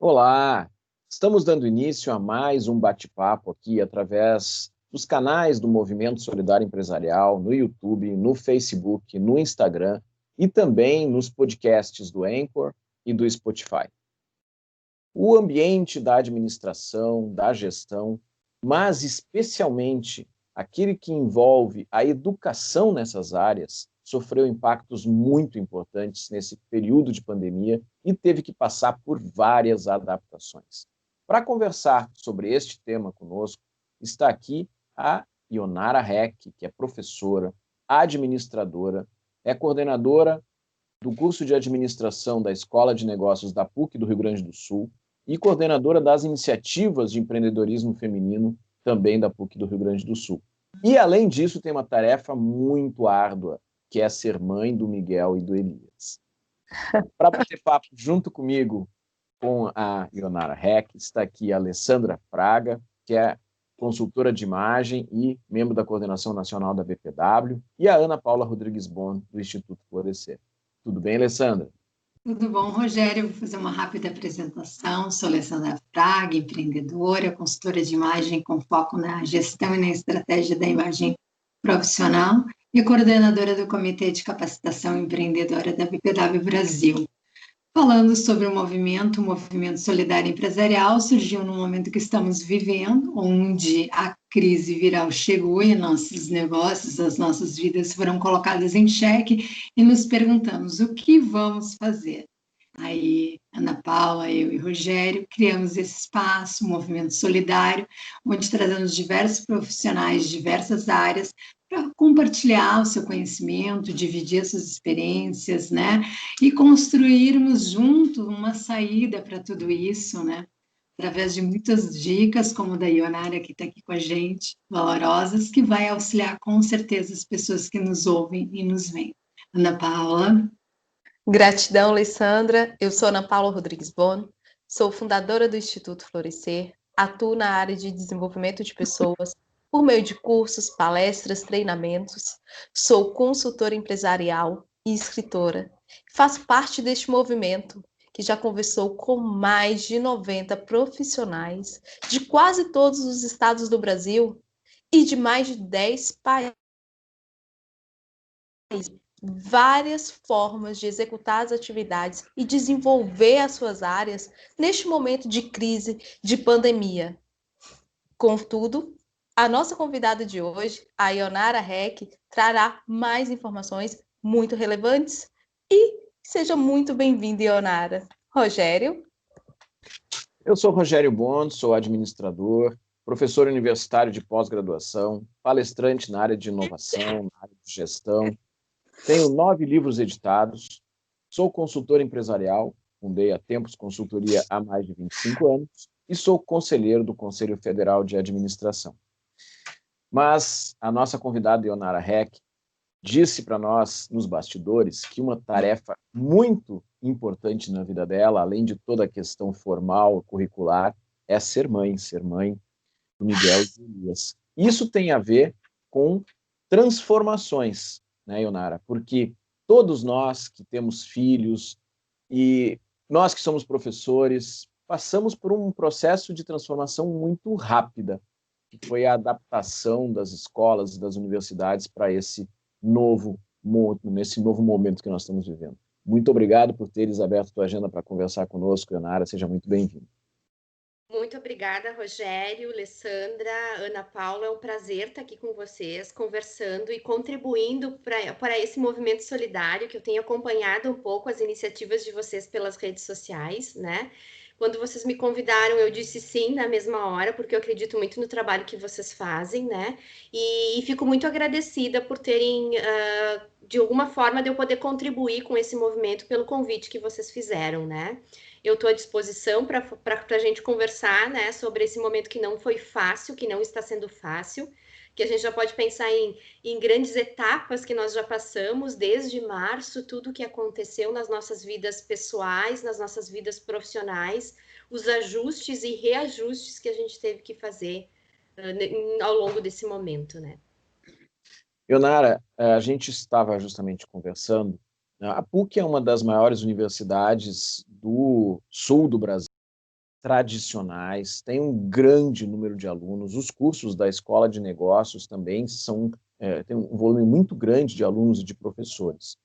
Olá! Estamos dando início a mais um bate-papo aqui através dos canais do Movimento Solidário Empresarial, no YouTube, no Facebook, no Instagram e também nos podcasts do Anchor e do Spotify. O ambiente da administração, da gestão, mas especialmente aquele que envolve a educação nessas áreas, sofreu impactos muito importantes nesse período de pandemia e teve que passar por várias adaptações. Para conversar sobre este tema conosco, está aqui a Ionara Heck, que é professora, administradora, é coordenadora do curso de administração da Escola de Negócios da PUC do Rio Grande do Sul e coordenadora das iniciativas de empreendedorismo feminino também da PUC do Rio Grande do Sul. E, além disso, tem uma tarefa muito árdua, que é ser mãe do Miguel e do Elias. Para bater papo junto comigo com a Ionara Heck, está aqui a Alessandra Fraga, que é consultora de imagem e membro da coordenação nacional da BPW, e a Ana Paula Rodrigues Bon, do Instituto Florescer. Tudo bem, Alessandra? Tudo bom, Rogério? Vou fazer uma rápida apresentação. Sou Alessandra Fraga, empreendedora, consultora de imagem com foco na gestão e na estratégia da imagem profissional e coordenadora do Comitê de Capacitação Empreendedora da BPW Brasil. Falando sobre o movimento solidário empresarial, surgiu no momento que estamos vivendo, onde a crise viral chegou e nossos negócios, as nossas vidas foram colocadas em xeque e nos perguntamos o que vamos fazer. Aí, Ana Paula, eu e Rogério criamos esse espaço, um movimento solidário, onde trazemos diversos profissionais de diversas áreas para compartilhar o seu conhecimento, dividir essas experiências, né? E construirmos junto uma saída para tudo isso, né? Através de muitas dicas, como da Ionara, que está aqui com a gente, valorosas, que vai auxiliar com certeza as pessoas que nos ouvem e nos veem. Ana Paula. Gratidão, Alessandra. Eu sou Ana Paula Rodrigues Bon, sou fundadora do Instituto Florescer, atuo na área de desenvolvimento de pessoas por meio de cursos, palestras, treinamentos, sou consultora empresarial e escritora. Faço parte deste movimento que já conversou com mais de 90 profissionais de quase todos os estados do Brasil e de mais de 10 países. Várias formas de executar as atividades e desenvolver as suas áreas neste momento de crise, de pandemia. Contudo, a nossa convidada de hoje, a Ionara Heck, trará mais informações muito relevantes e seja muito bem-vinda, Ionara. Rogério? Eu sou Rogério Bon, sou administrador, professor universitário de pós-graduação, palestrante na área de inovação, na área de gestão. Tenho 9 livros editados, sou consultor empresarial, fundei há tempos consultoria há mais de 25 anos, e sou conselheiro do Conselho Federal de Administração. Mas a nossa convidada, Ionara Heck, disse para nós, nos bastidores, que uma tarefa muito importante na vida dela, além de toda a questão formal, curricular, é ser mãe do Miguel e do Elias. Isso tem a ver com transformações, né, Ionara? Porque todos nós que temos filhos e nós que somos professores, passamos por um processo de transformação muito rápida, que foi a adaptação das escolas e das universidades para esse nesse novo momento que nós estamos vivendo. Muito obrigado por teres aberto a tua agenda para conversar conosco, Ionara. Seja muito bem-vindo. Muito obrigada, Rogério, Alessandra, Ana Paula. É um prazer estar aqui com vocês, conversando e contribuindo para esse movimento solidário, que eu tenho acompanhado um pouco as iniciativas de vocês pelas redes sociais, né? Quando vocês me convidaram, eu disse sim na mesma hora, porque eu acredito muito no trabalho que vocês fazem, né? E fico muito agradecida por terem, de alguma forma, de eu poder contribuir com esse movimento pelo convite que vocês fizeram, né? Eu estou à disposição para a gente conversar, né, sobre esse momento que não foi fácil, que não está sendo fácil, que a gente já pode pensar em grandes etapas que nós já passamos desde março, tudo o que aconteceu nas nossas vidas pessoais, nas nossas vidas profissionais, os ajustes e reajustes que a gente teve que fazer ao longo desse momento, né? Ionara, a gente estava justamente conversando. A PUC é uma das maiores universidades do sul do Brasil. tradicionais, têm um grande número de alunos. Os cursos da Escola de Negócios também têm um volume muito grande de alunos e de professores.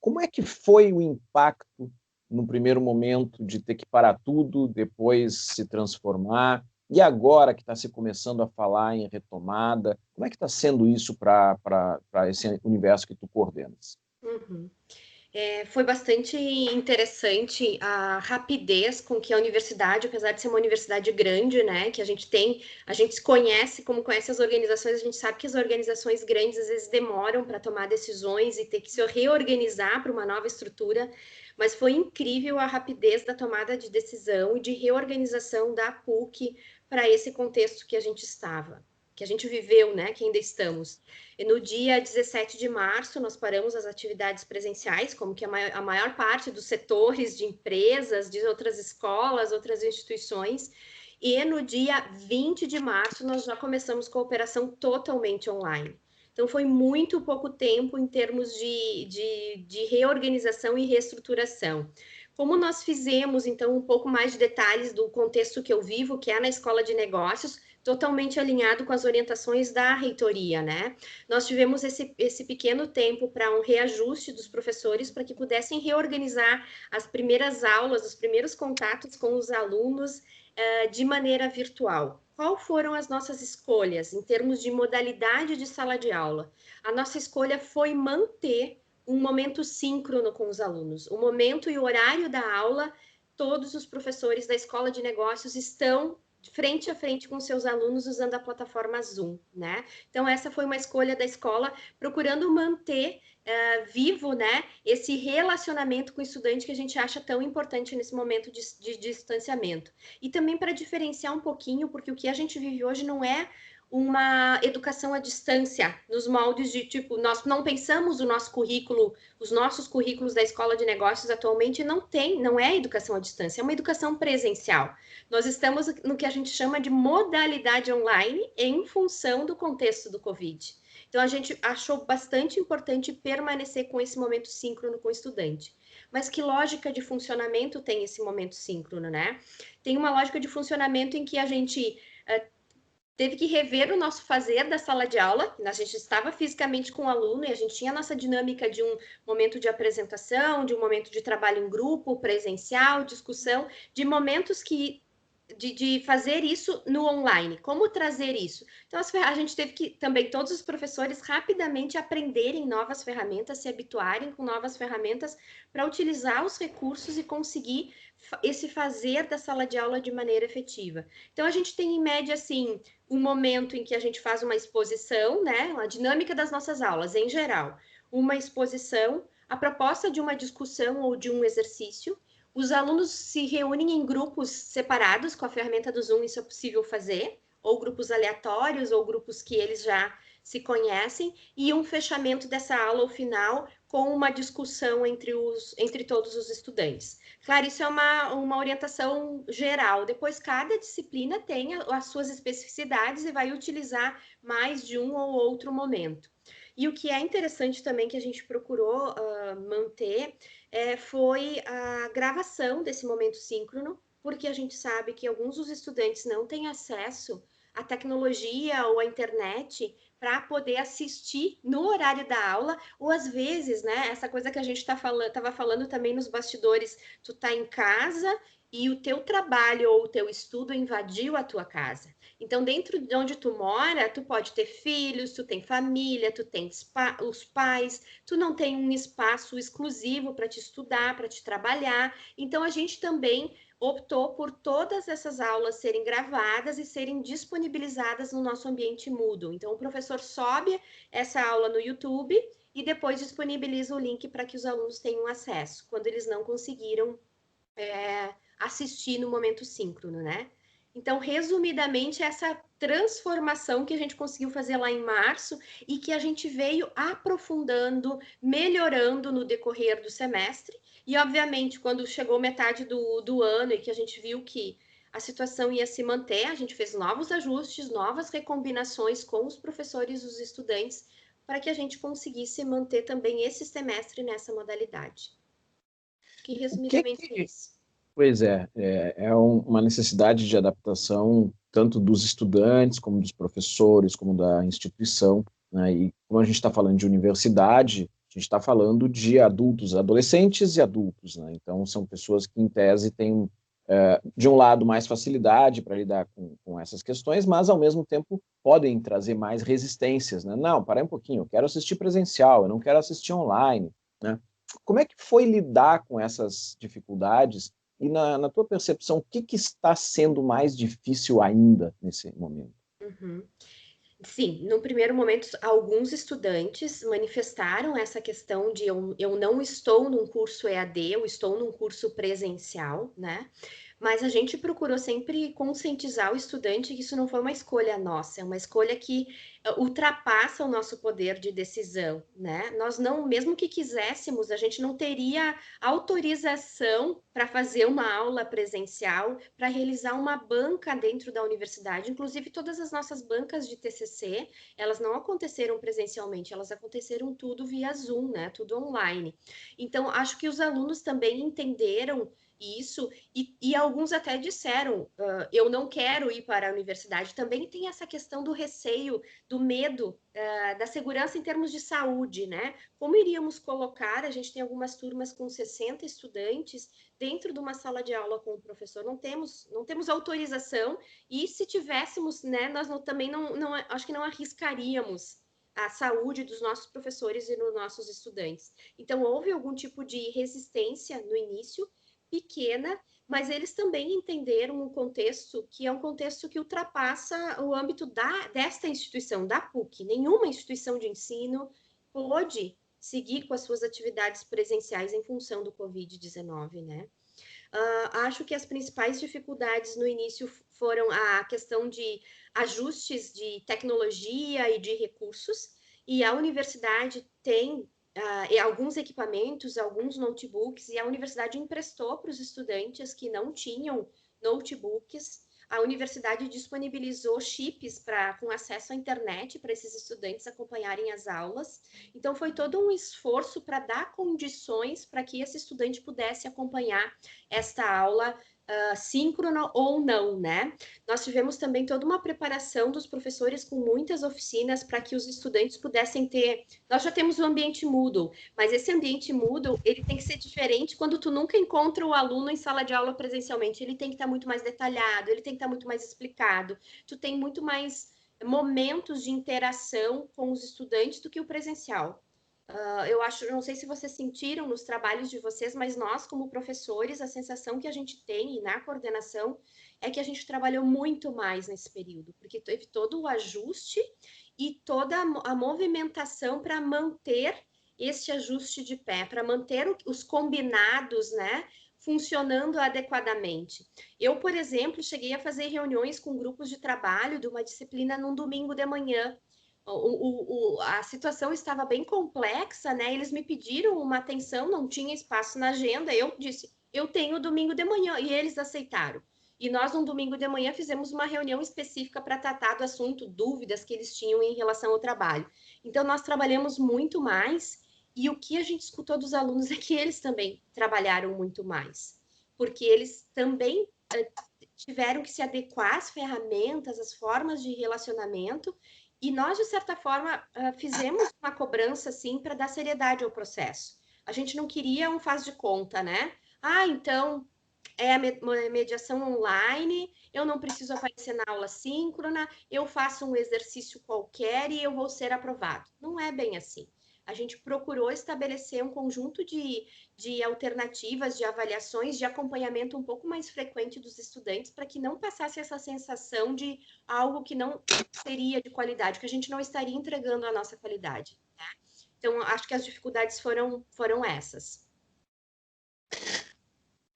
Como é que foi o impacto no primeiro momento de ter que parar tudo, depois se transformar, e agora que está se começando a falar em retomada, como é que está sendo isso para esse universo que tu coordenas? Uhum. Foi bastante interessante a rapidez com que a universidade, apesar de ser uma universidade grande, né, que a gente se conhece, como conhece as organizações, a gente sabe que as organizações grandes às vezes demoram para tomar decisões e ter que se reorganizar para uma nova estrutura, mas foi incrível a rapidez da tomada de decisão e de reorganização da PUC para esse contexto que a gente estava, que a gente viveu, né, que ainda estamos. E no dia 17 de março, nós paramos as atividades presenciais, como que a maior parte dos setores de empresas, de outras escolas, outras instituições, e no dia 20 de março, nós já começamos com a operação totalmente online. Então, foi muito pouco tempo em termos de reorganização e reestruturação. Como nós fizemos, então, um pouco mais de detalhes do contexto que eu vivo, que é na Escola de Negócios, totalmente alinhado com as orientações da reitoria, né? Nós tivemos esse pequeno tempo para um reajuste dos professores para que pudessem reorganizar as primeiras aulas, os primeiros contatos com os alunos de maneira virtual. Qual foram as nossas escolhas em termos de modalidade de sala de aula? A nossa escolha foi manter um momento síncrono com os alunos. O momento e o horário da aula, todos os professores da Escola de Negócios estão frente a frente com seus alunos usando a plataforma Zoom, né? Então, essa foi uma escolha da escola, procurando manter vivo, né, esse relacionamento com o estudante que a gente acha tão importante nesse momento de distanciamento. E também para diferenciar um pouquinho, porque o que a gente vive hoje não é uma educação à distância, nos moldes de, tipo, nós não pensamos o nosso currículo, os nossos currículos da Escola de Negócios atualmente não é educação à distância, é uma educação presencial. Nós estamos no que a gente chama de modalidade online em função do contexto do Covid. Então, a gente achou bastante importante permanecer com esse momento síncrono com o estudante. Mas que lógica de funcionamento tem esse momento síncrono, né? Tem uma lógica de funcionamento em que a gente teve que rever o nosso fazer da sala de aula. A gente estava fisicamente com o aluno e a gente tinha a nossa dinâmica de um momento de apresentação, de um momento de trabalho em grupo, presencial, discussão, de momentos de fazer isso no online. Como trazer isso? Então, a gente teve que também, todos os professores, rapidamente aprenderem novas ferramentas, se habituarem com novas ferramentas para utilizar os recursos e conseguir esse fazer da sala de aula de maneira efetiva. Então, a gente tem, em média, assim, um momento em que a gente faz uma exposição, né? A dinâmica das nossas aulas, em geral. Uma exposição, a proposta de uma discussão ou de um exercício. Os alunos se reúnem em grupos separados, com a ferramenta do Zoom isso é possível fazer, ou grupos aleatórios, ou grupos que eles já se conhecem, e um fechamento dessa aula ao final com uma discussão entre todos os estudantes. Claro, isso é uma orientação geral. Depois, cada disciplina tem as suas especificidades e vai utilizar mais de um ou outro momento. E o que é interessante também que a gente procurou manter foi a gravação desse momento síncrono, porque a gente sabe que alguns dos estudantes não têm acesso à tecnologia ou à internet para poder assistir no horário da aula, ou às vezes, né, essa coisa que a gente estava falando também nos bastidores, tu tá em casa e o teu trabalho ou o teu estudo invadiu a tua casa. Então, dentro de onde tu mora, tu pode ter filhos, tu tem família, tu tem os pais, tu não tem um espaço exclusivo para te estudar, para te trabalhar. Então, a gente também optou por todas essas aulas serem gravadas e serem disponibilizadas no nosso ambiente Moodle. Então, o professor sobe essa aula no YouTube e depois disponibiliza o link para que os alunos tenham acesso, quando eles não conseguiram assistir no momento síncrono, né? Então, resumidamente, essa transformação que a gente conseguiu fazer lá em março e que a gente veio aprofundando, melhorando no decorrer do semestre. E, obviamente, quando chegou metade do ano e que a gente viu que a situação ia se manter, a gente fez novos ajustes, novas recombinações com os professores e os estudantes para que a gente conseguisse manter também esse semestre nessa modalidade. Que resumidamente é isso. Pois é uma necessidade de adaptação tanto dos estudantes, como dos professores, como da instituição, né? E como a gente está falando de universidade, a gente está falando de adultos, adolescentes e adultos, né? Então, são pessoas que, em tese, têm, de um lado, mais facilidade para lidar com essas questões, mas, ao mesmo tempo, podem trazer mais resistências, né? Não, para um pouquinho, eu quero assistir presencial, eu não quero assistir online, né? Como é que foi lidar com essas dificuldades? E na tua percepção, o que está sendo mais difícil ainda nesse momento? Uhum. Sim, no primeiro momento, alguns estudantes manifestaram essa questão de eu não estou num curso EAD, eu estou num curso presencial, né? Mas a gente procurou sempre conscientizar o estudante que isso não foi uma escolha nossa, é uma escolha que ultrapassa o nosso poder de decisão, né? Nós não, mesmo que quiséssemos, a gente não teria autorização para fazer uma aula presencial, para realizar uma banca dentro da universidade. Inclusive, todas as nossas bancas de TCC, elas não aconteceram presencialmente, elas aconteceram tudo via Zoom, né? Tudo online. Então, acho que os alunos também entenderam isso, e alguns até disseram, eu não quero ir para a universidade. Também tem essa questão do receio, do medo, da segurança em termos de saúde, né? Como iríamos colocar, a gente tem algumas turmas com 60 estudantes dentro de uma sala de aula com o professor, não temos autorização, e se tivéssemos, né, nós também não acho que não arriscaríamos a saúde dos nossos professores e dos nossos estudantes. Então, houve algum tipo de resistência no início, pequena, mas eles também entenderam um contexto que é um contexto que ultrapassa o âmbito desta instituição, da PUC. Nenhuma instituição de ensino pôde seguir com as suas atividades presenciais em função do Covid-19, né? Acho que as principais dificuldades no início foram a questão de ajustes de tecnologia e de recursos, e a universidade tem alguns equipamentos, alguns notebooks, e a universidade emprestou para os estudantes que não tinham notebooks. A universidade disponibilizou chips com acesso à internet para esses estudantes acompanharem as aulas. Então, foi todo um esforço para dar condições para que esse estudante pudesse acompanhar esta aula síncrona ou não, né? Nós tivemos também toda uma preparação dos professores com muitas oficinas para que os estudantes pudessem ter. Nós já temos o ambiente Moodle, mas esse ambiente Moodle ele tem que ser diferente quando tu nunca encontra o aluno em sala de aula presencialmente. Ele tem que estar muito mais detalhado, ele tem que estar muito mais explicado. Tu tem muito mais momentos de interação com os estudantes do que o presencial. Eu acho, não sei se vocês sentiram nos trabalhos de vocês, mas nós, como professores, a sensação que a gente tem na coordenação é que a gente trabalhou muito mais nesse período, porque teve todo o ajuste e toda a movimentação para manter este ajuste de pé, para manter os combinados, né, funcionando adequadamente. Eu, por exemplo, cheguei a fazer reuniões com grupos de trabalho de uma disciplina num domingo de manhã. A situação estava bem complexa, né? Eles me pediram uma atenção, não tinha espaço na agenda. Eu disse, eu tenho domingo de manhã, e eles aceitaram. E nós, no domingo de manhã, fizemos uma reunião específica para tratar do assunto, dúvidas que eles tinham em relação ao trabalho. Então, nós trabalhamos muito mais, e o que a gente escutou dos alunos é que eles também trabalharam muito mais, porque eles também tiveram que se adequar às ferramentas, às formas de relacionamento. E nós, de certa forma, fizemos uma cobrança, assim, para dar seriedade ao processo. A gente não queria um faz de conta, né? Então, é a mediação online, eu não preciso aparecer na aula síncrona, eu faço um exercício qualquer e eu vou ser aprovado. Não é bem assim. A gente procurou estabelecer um conjunto de alternativas, de avaliações, de acompanhamento um pouco mais frequente dos estudantes, para que não passasse essa sensação de algo que não seria de qualidade, que a gente não estaria entregando a nossa qualidade, né? Então, acho que as dificuldades foram essas.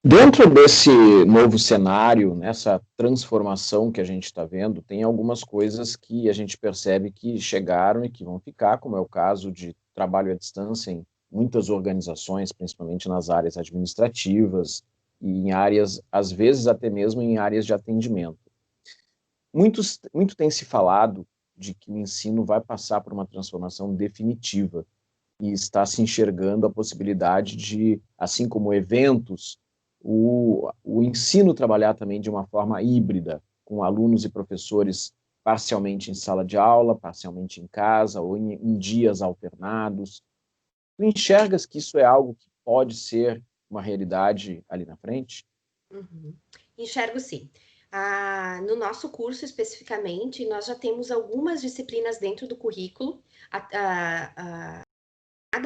Dentro desse novo cenário, nessa transformação que a gente está vendo, tem algumas coisas que a gente percebe que chegaram e que vão ficar, como é o caso de trabalho à distância em muitas organizações, principalmente nas áreas administrativas e em áreas, às vezes até mesmo em áreas de atendimento. Muito tem se falado de que o ensino vai passar por uma transformação definitiva e está se enxergando a possibilidade de, assim como eventos o ensino trabalhar também de uma forma híbrida, com alunos e professores parcialmente em sala de aula, parcialmente em casa, ou em dias alternados. Tu enxergas que isso é algo que pode ser uma realidade ali na frente? Uhum. Enxergo sim. No nosso curso, especificamente, nós já temos algumas disciplinas dentro do currículo,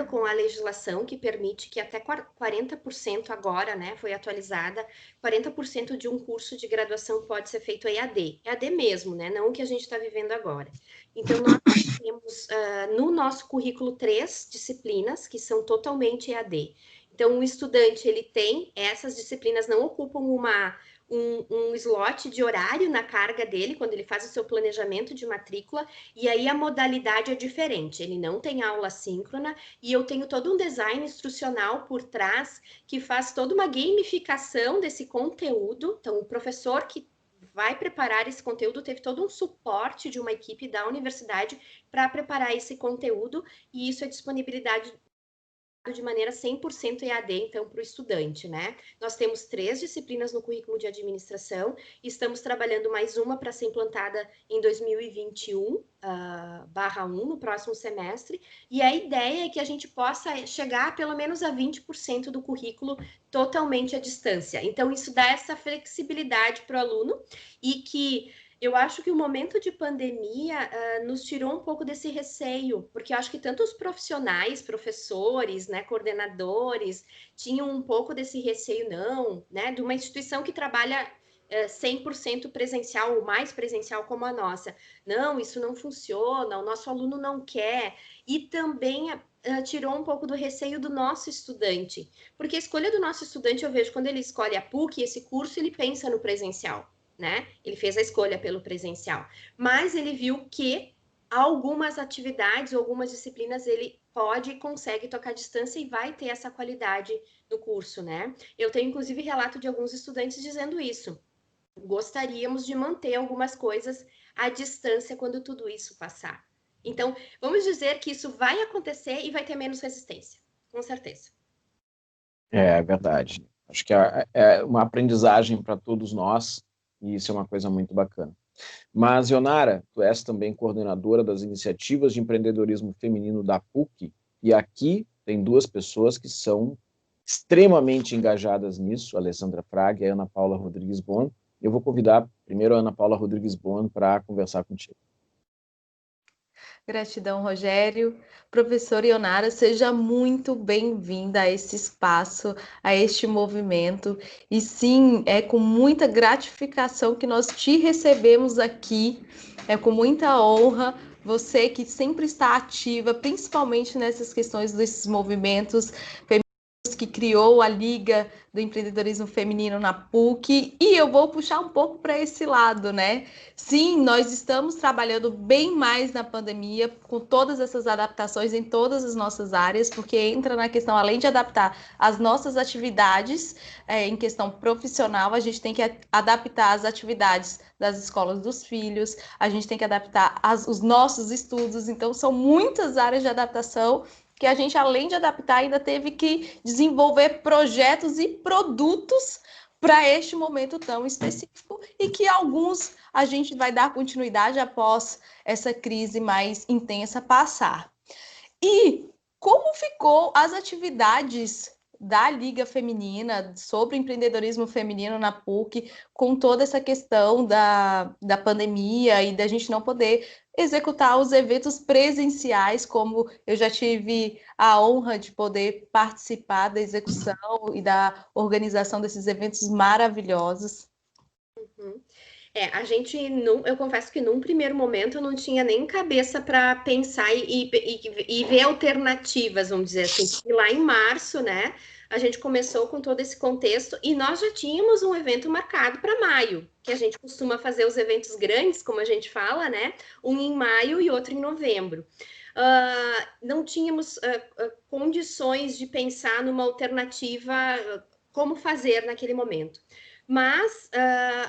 com a legislação que permite que até 40% agora, né, foi atualizada, 40% de um curso de graduação pode ser feito EAD. EAD mesmo, né, não o que a gente está vivendo agora. Então, nós temos no nosso currículo 3 disciplinas que são totalmente EAD. Então, o estudante, ele tem, essas disciplinas não ocupam um slot de horário na carga dele, quando ele faz o seu planejamento de matrícula, e aí a modalidade é diferente, ele não tem aula síncrona, e eu tenho todo um design instrucional por trás, que faz toda uma gamificação desse conteúdo, então o professor que vai preparar esse conteúdo teve todo um suporte de uma equipe da universidade para preparar esse conteúdo, e isso é disponibilidade de maneira 100% EAD, então, para o estudante, né? Nós temos 3 disciplinas no currículo de administração, e estamos trabalhando mais uma para ser implantada em 2021, /1, no próximo semestre, e a ideia é que a gente possa chegar pelo menos a 20% do currículo totalmente à distância. Então, isso dá essa flexibilidade para o aluno, e que eu acho que o momento de pandemia nos tirou um pouco desse receio, porque eu acho que tanto os profissionais, professores, né, coordenadores, tinham um pouco desse receio, não, né, de uma instituição que trabalha 100% presencial ou mais presencial como a nossa. Não, isso não funciona, o nosso aluno não quer. E também tirou um pouco do receio do nosso estudante, porque a escolha do nosso estudante, eu vejo, quando ele escolhe a PUC, esse curso, ele pensa no presencial. Né? Ele fez a escolha pelo presencial, mas ele viu que algumas atividades, algumas disciplinas, ele pode e consegue tocar à distância e vai ter essa qualidade no curso, né? Eu tenho, inclusive, relato de alguns estudantes dizendo isso. Gostaríamos de manter algumas coisas à distância quando tudo isso passar. Então, vamos dizer que isso vai acontecer e vai ter menos resistência, com certeza. É verdade. Acho que é uma aprendizagem para todos nós, e isso é uma coisa muito bacana. Mas, Ionara, tu és também coordenadora das iniciativas de empreendedorismo feminino da PUC, e aqui tem 2 pessoas que são extremamente engajadas nisso, a Alessandra Fraga e a Ana Paula Rodrigues Bon. Eu vou convidar primeiro a Ana Paula Rodrigues Bon para conversar contigo. Gratidão, Rogério. Professora Ionara, seja muito bem-vinda a esse espaço, a este movimento. E sim, é com muita gratificação que nós te recebemos aqui, é com muita honra. Você que sempre está ativa, principalmente nessas questões desses movimentos que criou a Liga do Empreendedorismo Feminino na PUC, e eu vou puxar um pouco para esse lado, né? Sim, nós estamos trabalhando bem mais na pandemia, com todas essas adaptações em todas as nossas áreas, porque entra na questão, além de adaptar as nossas atividades em questão profissional, a gente tem que adaptar as atividades das escolas dos filhos, a gente tem que adaptar os nossos estudos, então são muitas áreas de adaptação que a gente, além de adaptar, ainda teve que desenvolver projetos e produtos para este momento tão específico, e que alguns a gente vai dar continuidade após essa crise mais intensa passar. E como ficou as atividades da Liga Feminina sobre empreendedorismo feminino na PUC, com toda essa questão da pandemia e da gente não poder executar os eventos presenciais, como eu já tive a honra de poder participar da execução e da organização desses eventos maravilhosos. Uhum. Eu confesso que num primeiro momento eu não tinha nem cabeça para pensar e ver alternativas, vamos dizer assim. E lá em março, né, a gente começou com todo esse contexto e nós já tínhamos um evento marcado para maio, que a gente costuma fazer os eventos grandes, como a gente fala, né, um em maio e outro em novembro. Não tínhamos condições de pensar numa alternativa, como fazer naquele momento. Mas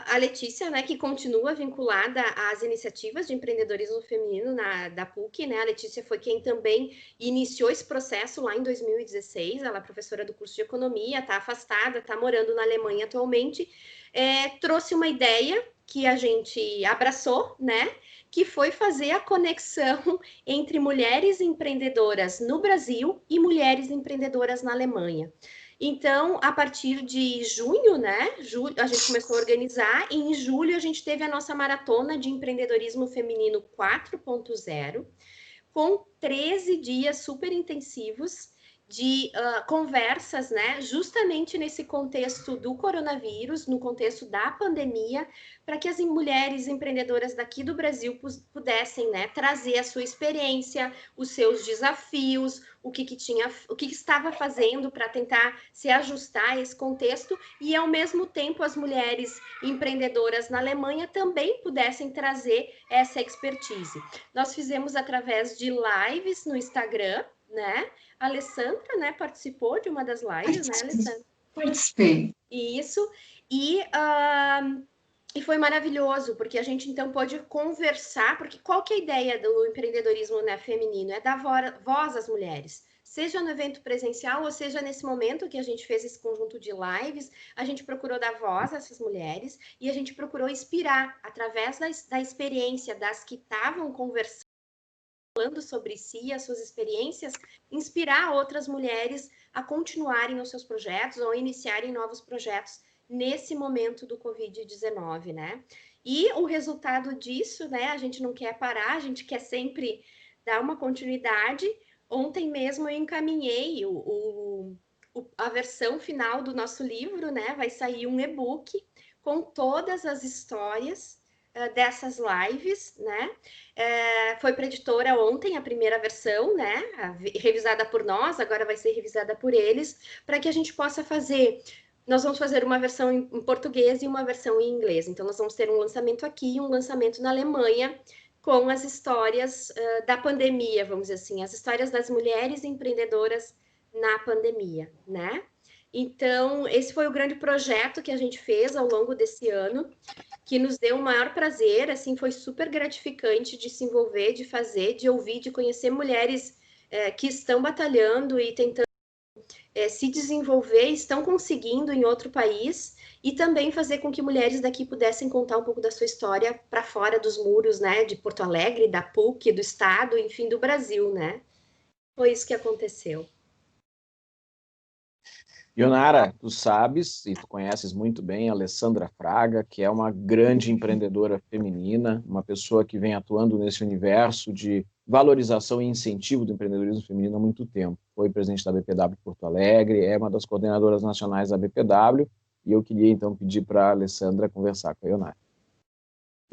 a Letícia, né, que continua vinculada às iniciativas de empreendedorismo feminino da PUC, né, a Letícia foi quem também iniciou esse processo lá em 2016, ela é professora do curso de economia, está afastada, está morando na Alemanha atualmente, trouxe uma ideia que a gente abraçou, né, que foi fazer a conexão entre mulheres empreendedoras no Brasil e mulheres empreendedoras na Alemanha. Então, a partir de junho, né, a gente começou a organizar, e em julho a gente teve a nossa maratona de empreendedorismo feminino 4.0, com 13 dias super intensivos de conversas, né, justamente nesse contexto do coronavírus, no contexto da pandemia, para que as mulheres empreendedoras daqui do Brasil pudessem, né, trazer a sua experiência, os seus desafios, o que estava fazendo para tentar se ajustar a esse contexto, e ao mesmo tempo as mulheres empreendedoras na Alemanha também pudessem trazer essa expertise. Nós fizemos através de lives no Instagram, né? A Alessandra, né, participou de uma das lives, né, Alessandra? Participei. Isso, e foi maravilhoso, porque a gente, então, pôde conversar, porque qual que é a ideia do empreendedorismo, né, feminino? É dar voz às mulheres, seja no evento presencial, ou seja nesse momento que a gente fez esse conjunto de lives, a gente procurou dar voz a essas mulheres, e a gente procurou inspirar, através da experiência das que estavam conversando, falando sobre si, as suas experiências, inspirar outras mulheres a continuarem os seus projetos ou iniciarem novos projetos nesse momento do Covid-19, né? E o resultado disso, né, a gente não quer parar, a gente quer sempre dar uma continuidade. Ontem mesmo eu encaminhei a versão final do nosso livro, né? Vai sair um e-book com todas as histórias dessas lives, né? Foi para a editora ontem a primeira versão, né? Revisada por nós, agora vai ser revisada por eles, para que a gente possa fazer. Nós vamos fazer uma versão em português e uma versão em inglês. Então, nós vamos ter um lançamento aqui e um lançamento na Alemanha, com as histórias da pandemia, vamos dizer assim, as histórias das mulheres empreendedoras na pandemia, né? Então, esse foi o grande projeto que a gente fez ao longo desse ano, que nos deu o maior prazer, assim, foi super gratificante de se envolver, de fazer, de ouvir, de conhecer mulheres que estão batalhando e tentando se desenvolver, estão conseguindo em outro país, e também fazer com que mulheres daqui pudessem contar um pouco da sua história para fora dos muros, né, de Porto Alegre, da PUC, do Estado, enfim, do Brasil, né? Foi isso que aconteceu. Ionara, tu sabes e tu conheces muito bem a Alessandra Fraga, que é uma grande empreendedora feminina, uma pessoa que vem atuando nesse universo de valorização e incentivo do empreendedorismo feminino há muito tempo. Foi presidente da BPW Porto Alegre, é uma das coordenadoras nacionais da BPW, e eu queria então pedir para a Alessandra conversar com a Ionara.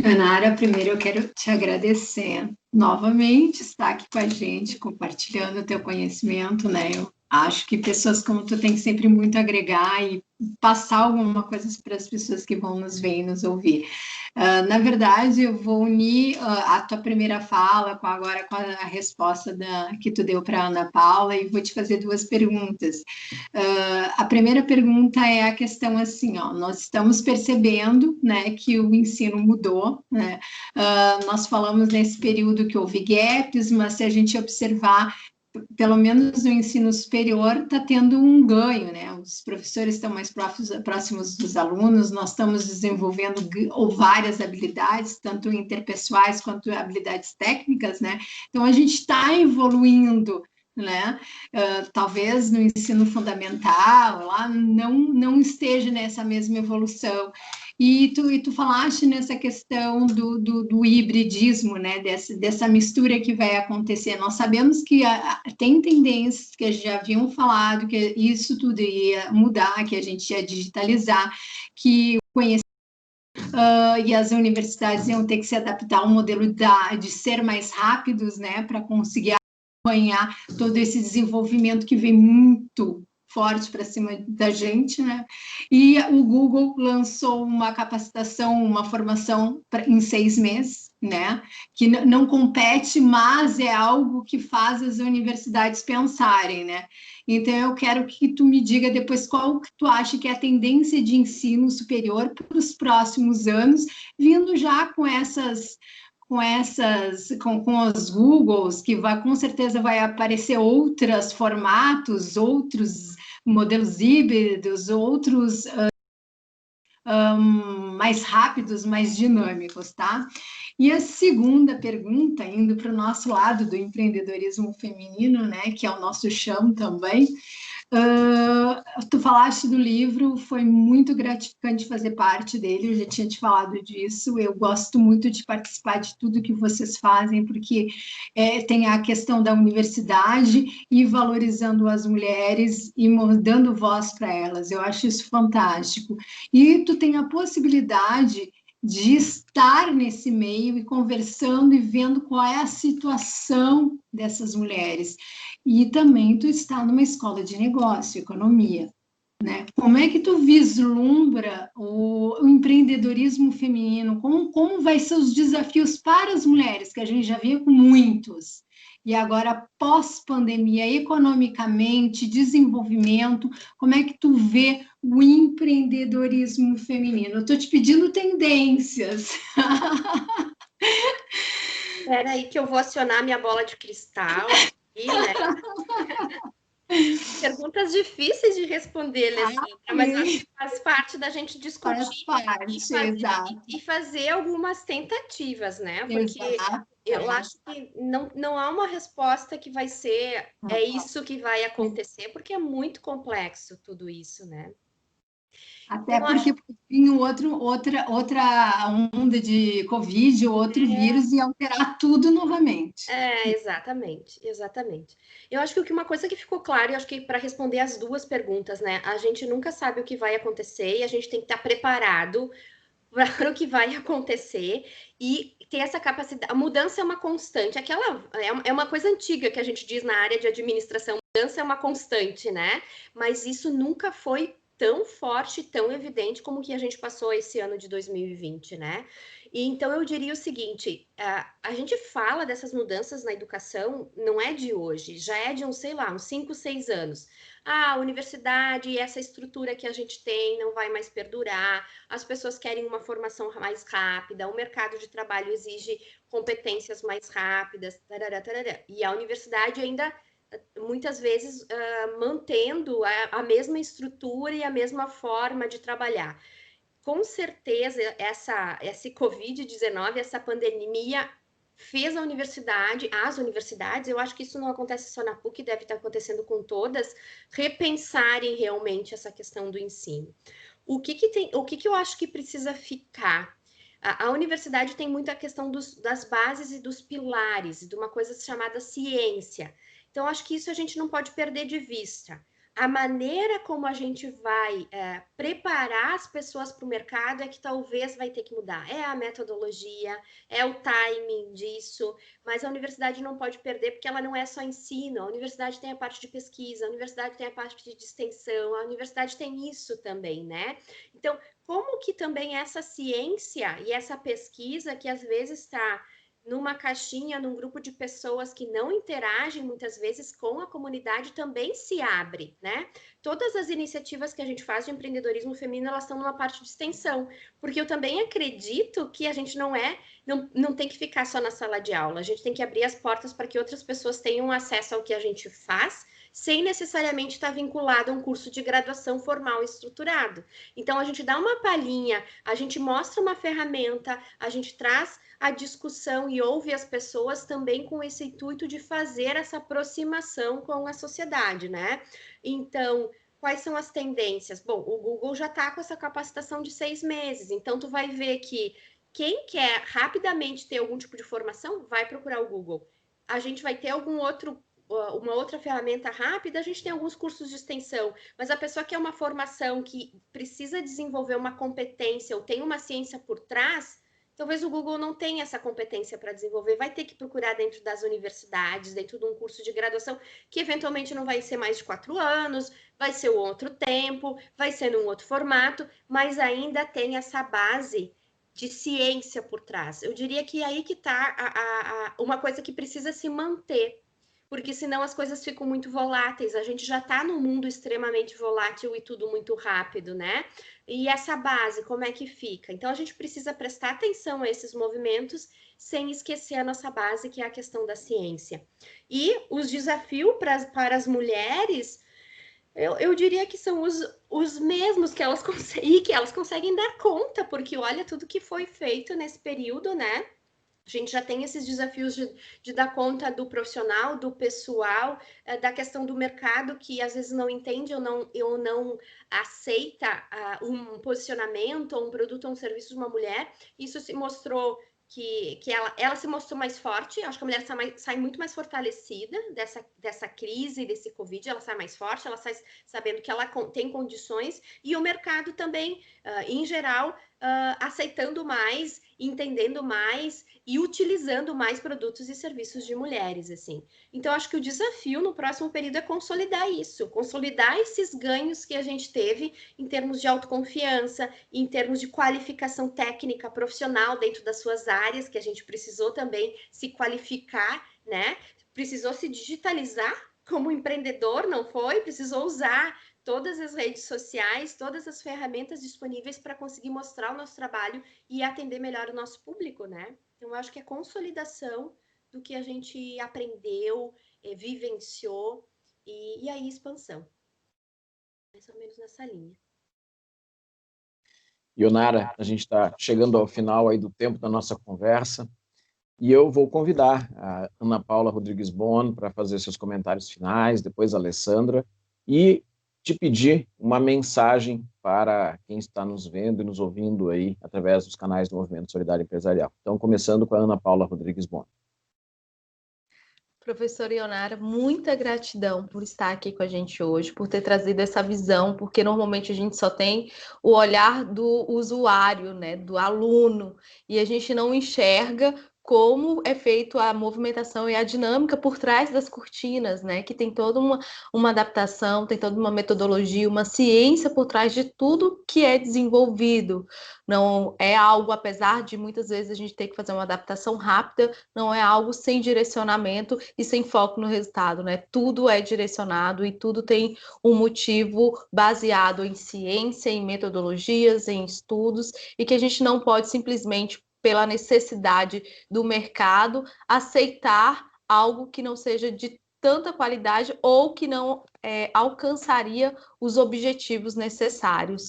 Ionara, primeiro eu quero te agradecer novamente, estar aqui com a gente, compartilhando o teu conhecimento, né? Eu acho que pessoas como tu têm sempre muito a agregar e passar alguma coisa para as pessoas que vão nos ver e nos ouvir. Na verdade, eu vou unir a tua primeira fala com a resposta que tu deu para a Ana Paula, e vou te fazer duas perguntas. A primeira pergunta é a questão assim, ó, nós estamos percebendo, né, que o ensino mudou, né? Nós falamos nesse período que houve gaps, mas se a gente observar, pelo menos no ensino superior, está tendo um ganho, né? Os professores estão mais próximos dos alunos, nós estamos desenvolvendo várias habilidades, tanto interpessoais quanto habilidades técnicas, né? Então, a gente está evoluindo, né? Talvez no ensino fundamental, lá não esteja nessa mesma evolução. E tu falaste nessa questão do hibridismo, né? Dessa mistura que vai acontecer. Nós sabemos que tem tendências que já haviam falado, que isso tudo ia mudar, que a gente ia digitalizar, que o conhecimento e as universidades iam ter que se adaptar ao modelo de ser mais rápidos, né? Para conseguir acompanhar todo esse desenvolvimento que vem muito forte para cima da gente, né? E o Google lançou uma capacitação, uma formação em 6 meses, né? Que não compete, mas é algo que faz as universidades pensarem, né? Então, eu quero que tu me diga depois qual que tu acha que é a tendência de ensino superior para os próximos anos, vindo já com os Googles, que com certeza vai aparecer outros formatos, outros modelos híbridos, outros mais rápidos, mais dinâmicos, tá? E a segunda pergunta, indo para o nosso lado do empreendedorismo feminino, né, que é o nosso chão também, tu falaste do livro, foi muito gratificante fazer parte dele, eu já tinha te falado disso, eu gosto muito de participar de tudo que vocês fazem, porque tem a questão da universidade e valorizando as mulheres e dando voz para elas, eu acho isso fantástico. E tu tem a possibilidade de estar nesse meio e conversando e vendo qual é a situação dessas mulheres. E também tu está numa escola de negócio, economia, né? Como é que tu vislumbra o empreendedorismo feminino? Como vai ser os desafios para as mulheres, que a gente já vê com muitos? E agora, pós-pandemia, economicamente, desenvolvimento, como é que tu vê o empreendedorismo feminino? Eu estou te pedindo tendências. Espera aí que eu vou acionar minha bola de cristal aqui, né? Perguntas difíceis de responder, Alessandra, mas acho que faz parte da gente discutir e fazer algumas tentativas, né? Porque eu acho que não há uma resposta que vai ser é isso que vai acontecer, porque é muito complexo tudo isso, né? Até porque vinha outra onda de Covid, outro vírus, e alterar tudo novamente. Exatamente. Eu acho que uma coisa que ficou clara, e acho que para responder as duas perguntas, né? A gente nunca sabe o que vai acontecer e a gente tem que estar preparado para o que vai acontecer e ter essa capacidade. A mudança é uma constante. É uma coisa antiga que a gente diz na área de administração. Mudança é uma constante, né? Mas isso nunca foi tão forte, tão evidente como que a gente passou esse ano de 2020, né? E então eu diria o seguinte: a gente fala dessas mudanças na educação, não é de hoje, já é de uns 5, 6 anos. A universidade, essa estrutura que a gente tem não vai mais perdurar, as pessoas querem uma formação mais rápida, o mercado de trabalho exige competências mais rápidas, tarará, tarará. E a universidade ainda, muitas vezes, mantendo a mesma estrutura e a mesma forma de trabalhar. Com certeza, esse Covid-19, essa pandemia, fez as universidades, eu acho que isso não acontece só na PUC, deve estar acontecendo com todas, repensarem realmente essa questão do ensino. O que eu acho que precisa ficar? A universidade tem muita questão das bases e dos pilares, de uma coisa chamada ciência. Então, acho que isso a gente não pode perder de vista. A maneira como a gente vai preparar as pessoas para o mercado é que talvez vai ter que mudar. É a metodologia, é o timing disso, mas a universidade não pode perder porque ela não é só ensino. A universidade tem a parte de pesquisa, a universidade tem a parte de extensão, a universidade tem isso também, né? Então, como que também essa ciência e essa pesquisa que às vezes está numa caixinha, num grupo de pessoas que não interagem muitas vezes com a comunidade, também se abre, né? Todas as iniciativas que a gente faz de empreendedorismo feminino, elas estão numa parte de extensão, porque eu também acredito que a gente não tem que ficar só na sala de aula, a gente tem que abrir as portas para que outras pessoas tenham acesso ao que a gente faz, sem necessariamente estar vinculado a um curso de graduação formal estruturado. Então, a gente dá uma palhinha, a gente mostra uma ferramenta, a gente traz a discussão e ouve as pessoas também com esse intuito de fazer essa aproximação com a sociedade, né? Então, quais são as tendências? Bom, o Google já está com essa capacitação de 6 meses, então tu vai ver que quem quer rapidamente ter algum tipo de formação, vai procurar o Google. A gente vai ter uma outra ferramenta rápida, a gente tem alguns cursos de extensão, mas a pessoa que quer uma formação que precisa desenvolver uma competência ou tem uma ciência por trás, talvez o Google não tenha essa competência para desenvolver, vai ter que procurar dentro das universidades, dentro de um curso de graduação, que eventualmente não vai ser mais de 4 anos, vai ser um outro tempo, vai ser num outro formato, mas ainda tem essa base de ciência por trás. Eu diria que aí que está uma coisa que precisa se manter, porque senão as coisas ficam muito voláteis. A gente já está num mundo extremamente volátil e tudo muito rápido, né? E essa base, como é que fica? Então, a gente precisa prestar atenção a esses movimentos sem esquecer a nossa base, que é a questão da ciência. E os desafios para as mulheres, eu diria que são os mesmos que elas conseguem dar conta, porque olha tudo que foi feito nesse período, né? A gente já tem esses desafios de dar conta do profissional, do pessoal, da questão do mercado, que às vezes não entende ou não aceita um posicionamento, ou um produto ou um serviço de uma mulher. Isso se mostrou que ela se mostrou mais forte. Acho que a mulher sai muito mais fortalecida dessa crise, desse Covid. Ela sai mais forte, ela sai sabendo que ela tem condições, e o mercado também, em geral, aceitando mais, entendendo mais e utilizando mais produtos e serviços de mulheres, assim. Então, acho que o desafio no próximo período é consolidar isso, consolidar esses ganhos que a gente teve em termos de autoconfiança, em termos de qualificação técnica profissional dentro das suas áreas, que a gente precisou também se qualificar, né? Precisou se digitalizar como empreendedor, não foi? Precisou usar todas as redes sociais, todas as ferramentas disponíveis para conseguir mostrar o nosso trabalho e atender melhor o nosso público, né? Então, eu acho que é consolidação do que a gente aprendeu, vivenciou, e aí expansão. Mais ou menos nessa linha. Ionara, a gente está chegando ao final aí do tempo da nossa conversa, e eu vou convidar a Ana Paula Rodrigues Bon para fazer seus comentários finais, depois a Alessandra, e te pedir uma mensagem para quem está nos vendo e nos ouvindo aí através dos canais do Movimento Solidário Empresarial. Então, começando com a Ana Paula Rodrigues Bon. Professora Ionara, muita gratidão por estar aqui com a gente hoje, por ter trazido essa visão, porque normalmente a gente só tem o olhar do usuário, né, do aluno, e a gente não enxerga como é feito a movimentação e a dinâmica por trás das cortinas, né? Que tem toda uma adaptação, tem toda uma metodologia, uma ciência por trás de tudo que é desenvolvido. Não é algo, apesar de muitas vezes a gente ter que fazer uma adaptação rápida, não é algo sem direcionamento e sem foco no resultado, né? Tudo é direcionado e tudo tem um motivo baseado em ciência, em metodologias, em estudos, e que a gente não pode simplesmente, pela necessidade do mercado, aceitar algo que não seja de tanta qualidade ou que não alcançaria os objetivos necessários.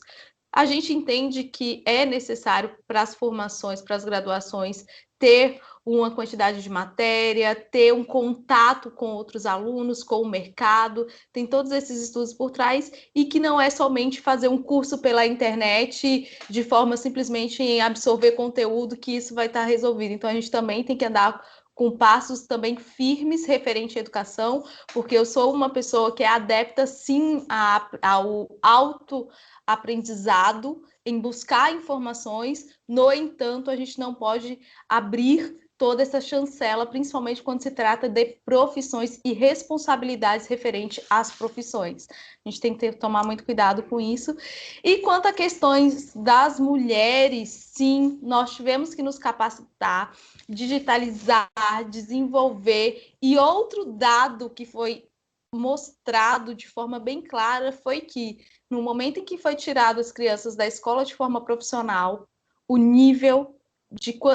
A gente entende que é necessário para as formações, para as graduações, ter uma quantidade de matéria, ter um contato com outros alunos, com o mercado, tem todos esses estudos por trás, e que não é somente fazer um curso pela internet de forma simplesmente em absorver conteúdo que isso vai estar resolvido. Então, a gente também tem que andar com passos também firmes referente à educação, porque eu sou uma pessoa que é adepta, sim, ao autoaprendizado, em buscar informações. No entanto, a gente não pode abrir toda essa chancela, principalmente quando se trata de profissões e responsabilidades referentes às profissões. A gente tem que tomar muito cuidado com isso. E quanto a questões das mulheres, sim, nós tivemos que nos capacitar, digitalizar, desenvolver. E outro dado que foi mostrado de forma bem clara foi que, no momento em que foi tirado as crianças da escola de forma profissional, o nível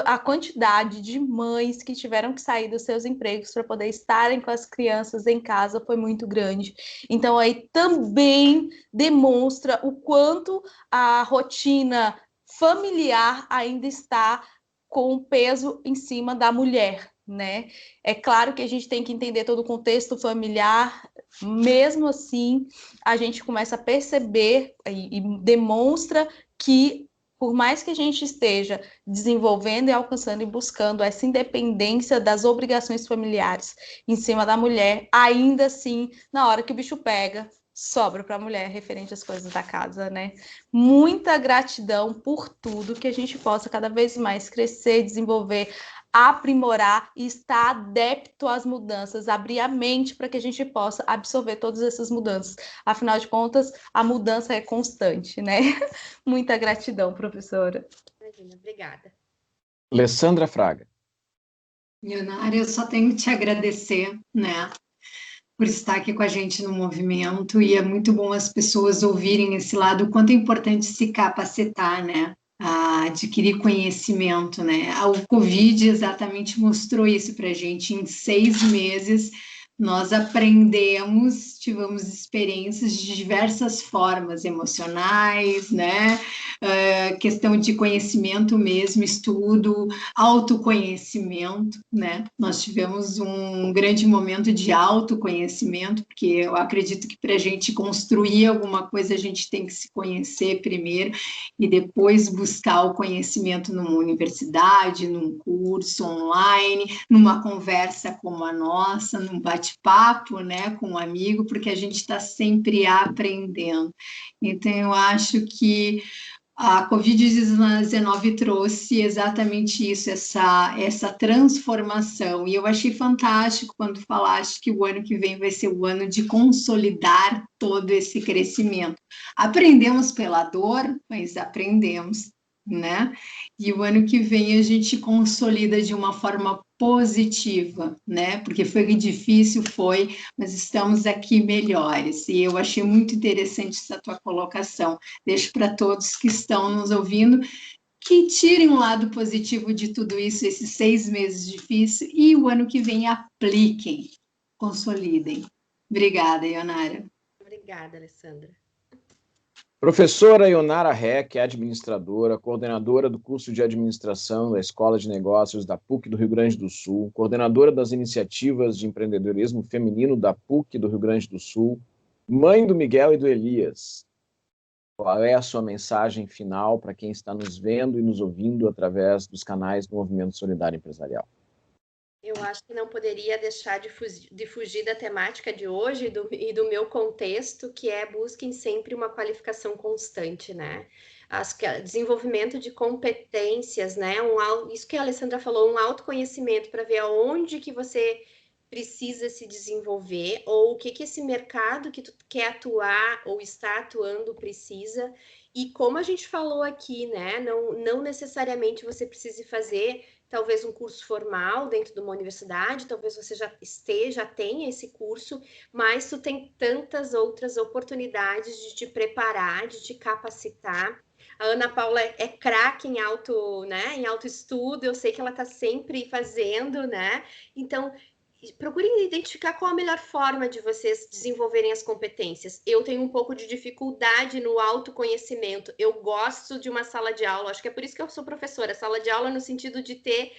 a quantidade de mães que tiveram que sair dos seus empregos para poder estarem com as crianças em casa foi muito grande. Então, aí também demonstra o quanto a rotina familiar ainda está com peso em cima da mulher, né? É claro que a gente tem que entender todo o contexto familiar, mesmo assim, a gente começa a perceber e demonstra que, por mais que a gente esteja desenvolvendo e alcançando e buscando essa independência das obrigações familiares em cima da mulher, ainda assim, na hora que o bicho pega, sobra para a mulher referente às coisas da casa, né? Muita gratidão por tudo, que a gente possa cada vez mais crescer, desenvolver, aprimorar e estar adepto às mudanças, abrir a mente para que a gente possa absorver todas essas mudanças. Afinal de contas, a mudança é constante, né? Muita gratidão, professora. Imagina, obrigada. Alessandra Fraga. Ionara, eu só tenho que te agradecer, né, por estar aqui com a gente no movimento, e é muito bom as pessoas ouvirem esse lado, o quanto é importante se capacitar, né, a adquirir conhecimento, né. O Covid exatamente mostrou isso para a gente. Em 6 meses nós aprendemos, tivemos experiências de diversas formas, emocionais, né, questão de conhecimento mesmo, estudo, autoconhecimento, né? Nós tivemos um grande momento de autoconhecimento, porque eu acredito que para a gente construir alguma coisa, a gente tem que se conhecer primeiro e depois buscar o conhecimento numa universidade, num curso online, numa conversa como a nossa, num bate-papo, né, com um amigo, porque a gente está sempre aprendendo. Então, eu acho que a Covid-19 trouxe exatamente isso, essa transformação, e eu achei fantástico quando falaste que o ano que vem vai ser o ano de consolidar todo esse crescimento. Aprendemos pela dor, mas aprendemos, né? E o ano que vem a gente consolida de uma forma positiva, né? Porque foi difícil, mas estamos aqui melhores, e eu achei muito interessante essa tua colocação. Deixo para todos que estão nos ouvindo que tirem um lado positivo de tudo isso, esses 6 meses difíceis, e o ano que vem apliquem, consolidem. Obrigada, Ionara. Obrigada, Alessandra. Professora Ionara Reck, administradora, coordenadora do curso de administração da Escola de Negócios da PUC do Rio Grande do Sul, coordenadora das iniciativas de empreendedorismo feminino da PUC do Rio Grande do Sul, mãe do Miguel e do Elias. Qual é a sua mensagem final para quem está nos vendo e nos ouvindo através dos canais do Movimento Solidário Empresarial? Eu acho que não poderia deixar de fugir da temática de hoje e do meu contexto, que é busquem sempre uma qualificação constante, né? Desenvolvimento de competências, né? Isso que a Alessandra falou, um autoconhecimento para ver aonde que você precisa se desenvolver, ou o que esse mercado que tu quer atuar ou está atuando precisa. E como a gente falou aqui, né? Não necessariamente você precise fazer talvez um curso formal dentro de uma universidade, talvez você já tenha esse curso, mas tu tem tantas outras oportunidades de te preparar, de te capacitar. A Ana Paula é craque em autoestudo, eu sei que ela está sempre fazendo, né? Então, procurem identificar qual a melhor forma de vocês desenvolverem as competências. Eu tenho um pouco de dificuldade no autoconhecimento. Eu gosto de uma sala de aula, acho que é por isso que eu sou professora. Sala de aula no sentido de ter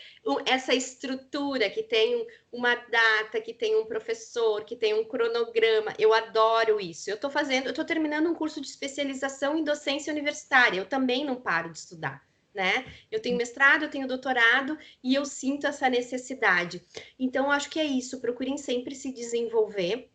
essa estrutura, que tem uma data, que tem um professor, que tem um cronograma. Eu adoro isso. Eu estou terminando um curso de especialização em docência universitária. Eu também não paro de estudar, né? Eu tenho mestrado, eu tenho doutorado e eu sinto essa necessidade. Então, acho que é isso. Procurem sempre se desenvolver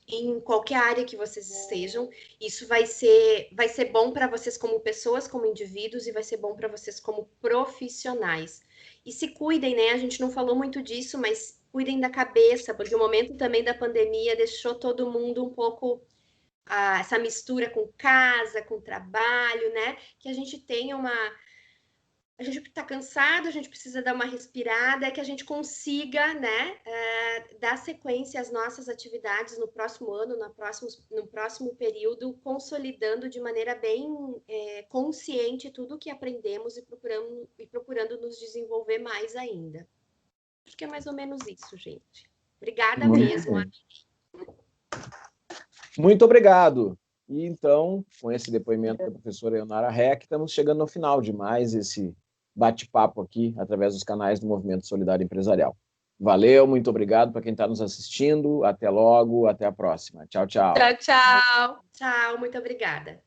em qualquer área que vocês estejam. Isso vai ser bom para vocês como pessoas, como indivíduos, e vai ser bom para vocês como profissionais. E se cuidem, né? A gente não falou muito disso, mas cuidem da cabeça, porque o momento também da pandemia deixou todo mundo um pouco essa mistura com casa, com trabalho, né? Que a gente tenha a gente está cansado, a gente precisa dar uma respirada, que a gente consiga, né, dar sequência às nossas atividades no próximo ano, no próximo período, consolidando de maneira bem consciente tudo o que aprendemos e procurando nos desenvolver mais ainda. Acho que é mais ou menos isso, gente. Obrigada mesmo. Muito obrigado. E então, com esse depoimento da professora Ionara Reck, estamos chegando ao final de mais esse bate-papo aqui, através dos canais do Movimento Solidário Empresarial. Valeu, muito obrigado para quem está nos assistindo. Até logo, até a próxima. Tchau, tchau. Tchau, tchau. Tchau, muito obrigada.